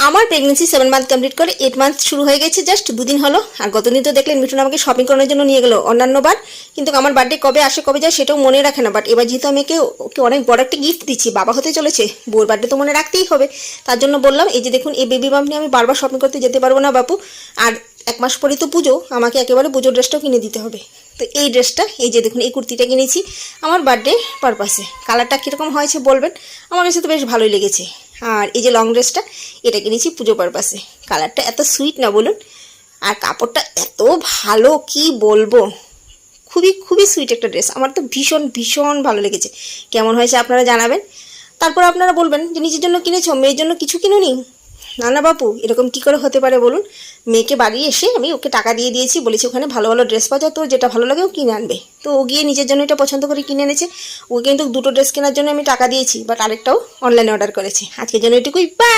আমার pregnancy 7 month complete করে 8 month শুরু হয়ে গেছে, জাস্ট দুদিন হলো। আর গতদিন তো দেখলেন মিঠুন আমাকে শপিং করানোর জন্য নিয়ে গেল অন্যান্য বার, কিন্তু আমার বার্থডে কবে আসে কবে যায় সেটাও মনে রাখে না। বাট এবার যেহেতু আমি ওকে অনেক বড় একটা গিফট দিচ্ছি, বাবা হতে চলেছে, বউর বার্থডে তো মনে রাখতেই হবে। তার জন্য বললাম এই যে দেখুন এই বেবি বাম্প নিয়ে আমি বারবার শপিং করতে যেতে পারবো না বাপু, আর 1 মাস পরে তো পুজো, আমাকে একেবারে পুজোর ড্রেসটাও কিনে দিতে হবে। তো এই ড্রেসটা, এই যে দেখুন এই কুর্তিটা কিনেছি আমার বার্থডে পারপাসে। কালারটা কীরকম হয়েছে বলবেন, আমার কাছে তো বেশ ভালোই লেগেছে। আর এই যে লং ড্রেসটা, এটা কিনেছি পুজো পারপাসে। কালারটা এত সুইট না বলুন, আর কাপড়টা এত ভালো কি বলবো, খুবই খুবই সুইট একটা ড্রেস। আমার তো ভীষণ ভীষণ ভালো লেগেছে। কেমন হয়েছে আপনারা জানাবেন। তারপর আপনারা বলবেন যে নিজের জন্য কিনেছো, মেয়ের জন্য কিছু কিনুনি। না না বাপু, এরকম কি করে হতে পারে বলুন। মেয়েকে বাড়ি এসে আমি ওকে টাকা দিয়ে দিয়েছি, বলেছি ওখানে ভালো ভালো ড্রেস পাওয়া যায়, তো যেটা ভালো লাগে ও কিনে আনবে। তো ও গিয়ে নিজের জন্য এটা পছন্দ করে কিনে এনেছে। ও কিন্তু 2টো ড্রেস কেনার জন্য আমি টাকা দিয়েছি, বাট আরেকটাও অনলাইনে অর্ডার করেছে। আজকের জন্য এটুকুই, বাই।